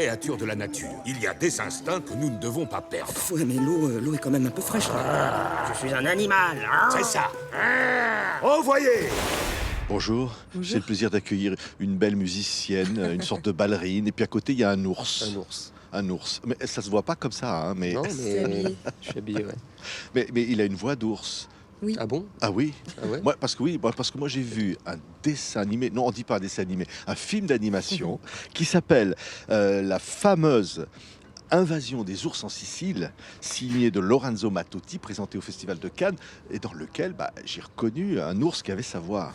créature de la nature. Il y a des instincts que nous ne devons pas perdre. Ouais, mais l'eau est quand même un peu fraîche, là. Je suis un animal, hein. C'est ça. Envoyez. Bonjour, j'ai le plaisir d'accueillir une belle musicienne, une sorte de ballerine, et puis à côté il y a un ours. Un ours. Un ours. Mais ça se voit pas comme ça, hein, mais... Non, C'est mais habillé. je suis habillé, ouais. mais il a une voix d'ours. Oui. Ah bon? Ah oui, Ah ouais? parce que moi j'ai vu un dessin animé, non on dit pas un dessin animé, un film d'animation qui s'appelle la fameuse Invasion des ours en Sicile, signé de Lorenzo Mattotti, présenté au Festival de Cannes, et dans lequel j'ai reconnu un ours qui avait sa voix.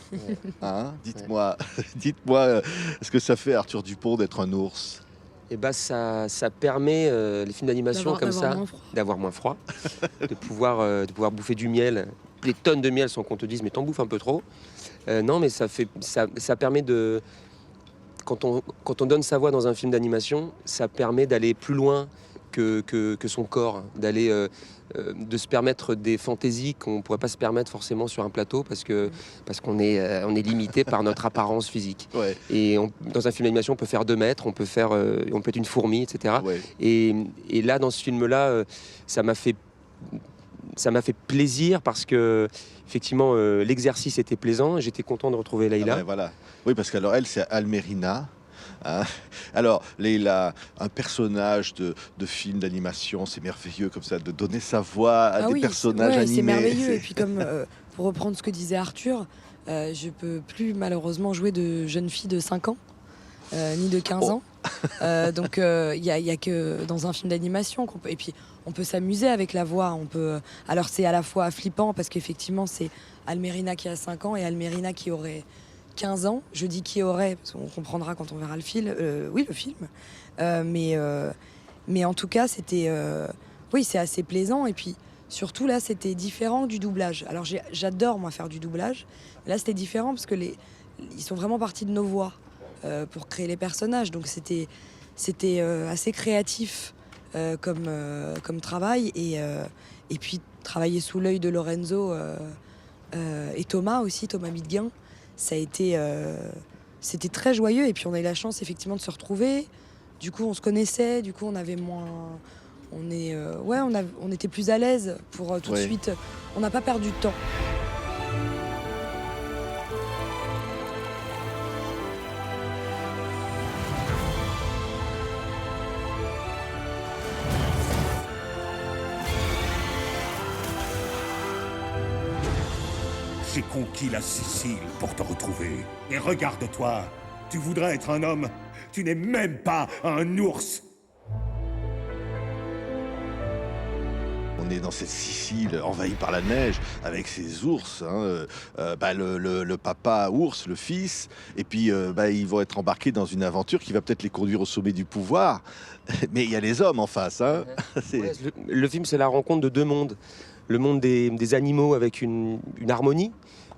Hein, dites-moi, dites-moi ce que ça fait Arthur Dupont d'être un ours. Et bah ça permet, les films d'animation comme ça, moins froid. d'avoir moins froid, de pouvoir bouffer du miel. Des tonnes de miel sans qu'on te dise mais t'en bouffes un peu trop. Non mais ça permet de... Quand on donne sa voix dans un film d'animation, ça permet d'aller plus loin que son corps, de se permettre des fantaisies qu'on ne pourrait pas se permettre forcément sur un plateau parce qu'on est limité par notre apparence physique. Ouais. Et dans un film d'animation, on peut faire 2 mètres, on peut être une fourmi, etc. Ouais. Et là, dans ce film-là, ça m'a fait plaisir parce que effectivement l'exercice était plaisant. J'étais content de retrouver Leïla. Ah ben voilà. Oui, parce qu'alors elle, c'est Almerina. Hein. Alors, Leïla, un personnage de film d'animation, c'est merveilleux comme ça, de donner sa voix à des personnages animés. C'est merveilleux. Et puis comme, pour reprendre ce que disait Arthur, je peux plus malheureusement jouer de jeune fille de 5 ans, ni de 15 ans. Donc il y a que dans un film d'animation qu'on peut... Et puis on peut s'amuser avec la voix. Alors c'est à la fois flippant parce qu'effectivement c'est Almerina qui a 5 ans et Almerina qui aurait 15 ans. Je dis qui aurait, parce qu'on comprendra quand on verra le film. Oui, le film. Mais en tout cas, c'était... oui, c'est assez plaisant. Et puis, surtout, là, c'était différent du doublage. Alors, j'adore, moi, faire du doublage. Là, c'était différent parce que ils sont vraiment partis de nos voix pour créer les personnages. Donc, c'était assez créatif comme travail. Et puis, travailler sous l'œil de Lorenzo et Thomas aussi, Thomas Midguin, ça a été... c'était très joyeux. Et puis, on a eu la chance, effectivement, de se retrouver. Du coup, on se connaissait. Du coup, on avait moins... on était plus à l'aise pour tout de suite. On n'a pas perdu de temps. J'ai conquis la Sicile pour te retrouver. Et regarde-toi, tu voudrais être un homme. Tu n'es même pas un ours. On est dans cette Sicile envahie par la neige avec ses ours, hein, le papa ours, le fils, et puis ils vont être embarqués dans une aventure qui va peut-être les conduire au sommet du pouvoir. Mais il y a les hommes en face. Hein. Ouais, le film, c'est la rencontre de 2 mondes. Le monde des animaux avec une harmonie.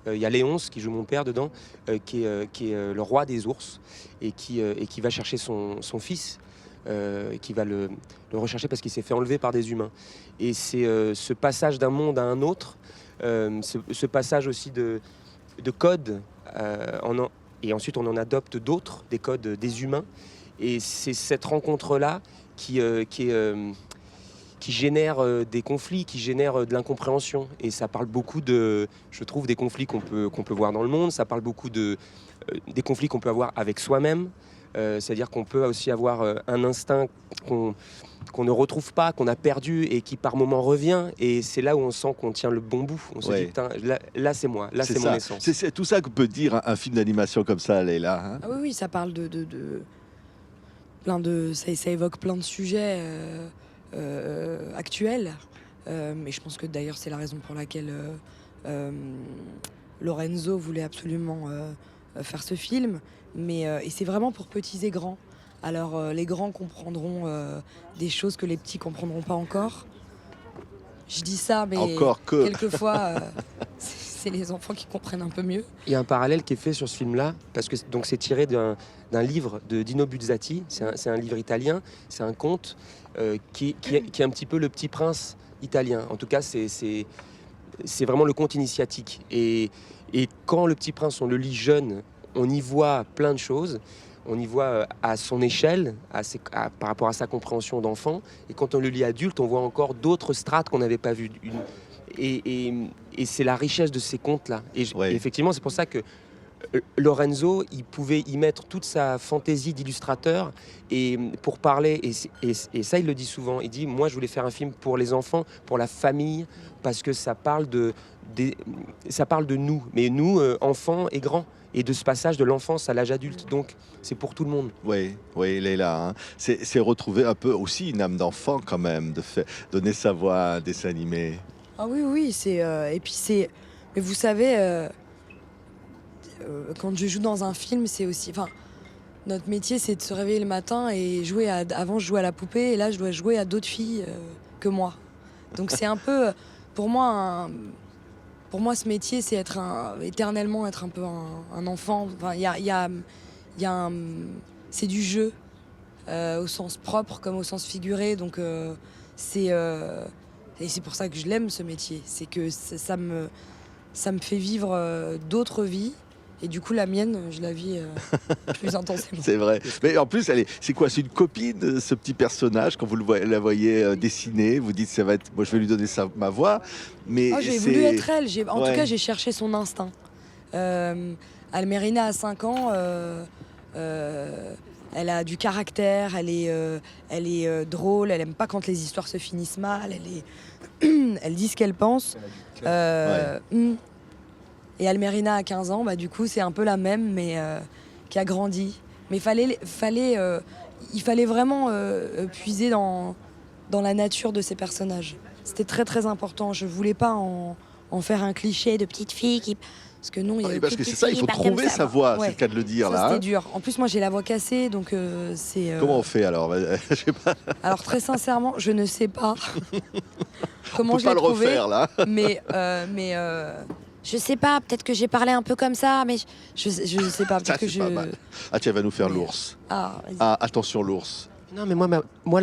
Il y a Léonce qui joue mon père dedans, qui est le roi des ours et qui va chercher son fils. Qui va le rechercher parce qu'il s'est fait enlever par des humains. Et c'est ce passage d'un monde à un autre, ce passage aussi de codes, et ensuite on en adopte d'autres, des codes des humains. Et c'est cette rencontre-là qui génère des conflits, qui génère de l'incompréhension. Et ça parle beaucoup je trouve, des conflits qu'on peut voir dans le monde. Ça parle beaucoup des conflits qu'on peut avoir avec soi-même. C'est-à-dire qu'on peut aussi avoir un instinct qu'on ne retrouve pas, qu'on a perdu et qui par moment revient. Et c'est là où on sent qu'on tient le bon bout. On se dit, putain, là c'est moi, là c'est mon essence. C'est tout ça que peut dire un film d'animation comme ça, Leïla. Hein. Ah oui, ça parle plein de... Ça évoque plein de sujets actuels. Mais je pense que d'ailleurs c'est la raison pour laquelle Lorenzo voulait absolument faire ce film. Et c'est vraiment pour petits et grands. Alors les grands comprendront des choses que les petits comprendront pas encore. Je dis ça, mais quelquefois c'est les enfants qui comprennent un peu mieux. Il y a un parallèle qui est fait sur ce film-là, parce que donc c'est tiré d'un livre de Dino Buzzati. C'est un livre italien, c'est un conte qui est un petit peu le Petit Prince italien. En tout cas, c'est vraiment le conte initiatique. Et quand le Petit Prince, on le lit jeune, on y voit plein de choses. on y voit à son échelle, par rapport à sa compréhension d'enfant. Et quand on le lit adulte, on voit encore d'autres strates qu'on n'avait pas vues. Et c'est la richesse de ces contes-là. Et effectivement, c'est pour ça que Lorenzo, il pouvait y mettre toute sa fantaisie d'illustrateur et pour parler, et ça il le dit souvent, il dit moi je voulais faire un film pour les enfants, pour la famille, parce que ça parle de nous, mais nous enfants et grands, et de ce passage de l'enfance à l'âge adulte, donc c'est pour tout le monde. Oui, Leïla, hein. C'est retrouver un peu aussi une âme d'enfant quand même, donner sa voix à un dessin animé. Ah oui, et puis c'est... Mais vous savez... quand je joue dans un film, c'est aussi... Enfin, notre métier, c'est de se réveiller le matin et jouer avant, je jouais à la poupée, et là, je dois jouer à d'autres filles que moi. Donc c'est un peu... Pour moi, ce métier, c'est éternellement être un peu un enfant. Enfin, c'est du jeu, au sens propre comme au sens figuré. Donc et c'est pour ça que je l'aime, ce métier. C'est que ça me fait vivre d'autres vies. Et du coup, la mienne, je la vis plus intensément. C'est vrai. Mais en plus, c'est quoi? C'est une copine, ce petit personnage, quand vous la voyez dessiner, vous dites, ça va être... Moi, je vais lui donner ma voix. Mais j'ai voulu être elle. En tout cas, j'ai cherché son instinct. Almerina a 5 ans. Elle a du caractère. Elle est drôle. Elle aime pas quand les histoires se finissent mal. Elle dit ce qu'elle pense. Et Almerina a 15 ans, du coup c'est un peu la même, mais qui a grandi. Mais il fallait vraiment puiser dans la nature de ces personnages. C'était très très important. Je voulais pas en faire un cliché de petite fille qui... Parce que non, parce que c'est ça, il faut trouver sa voix, c'est le cas de le dire. Ça, là. C'était dur. En plus, moi j'ai la voix cassée, donc c'est... Comment on fait alors? Je sais pas. Alors très sincèrement, je ne sais pas comment je l'ai trouvé. On peut pas le refaire là. Mais je sais pas, peut-être que j'ai parlé un peu comme ça, mais je sais pas. Ça, c'est pas mal. Ah tiens, elle va nous faire l'ours. Ah, attention l'ours. Non, mais moi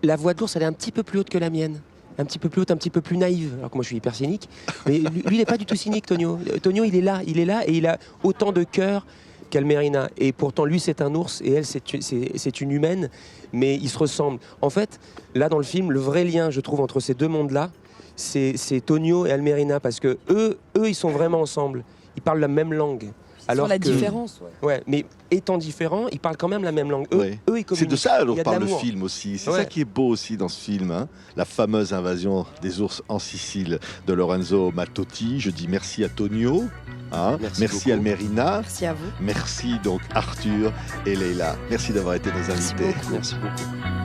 la voix de l'ours, elle est un petit peu plus haute que la mienne. Un petit peu plus haute, un petit peu plus naïve. Alors que moi, je suis hyper cynique. Mais lui, il n'est pas du tout cynique, Tonio. Tonio, il est là et il a autant de cœur qu'Almerina. Et pourtant, lui, c'est un ours et elle, c'est une humaine. Mais ils se ressemblent. En fait, là, dans le film, le vrai lien, je trouve, entre ces deux mondes-là, c'est Tonio et Almerina, parce que eux, ils sont vraiment ensemble. Ils parlent la même langue. Alors la différence, ouais, mais étant différents, ils parlent quand même la même langue. Eux, ils communiquent. C'est de ça dont parle le film aussi. C'est ça qui est beau aussi dans ce film. Hein. La fameuse invasion des ours en Sicile de Lorenzo Mattotti. Je dis merci à Tonio. Hein. Merci Almerina. Merci à vous. Merci donc Arthur et Leïla. Merci d'avoir été nos invités. Merci beaucoup.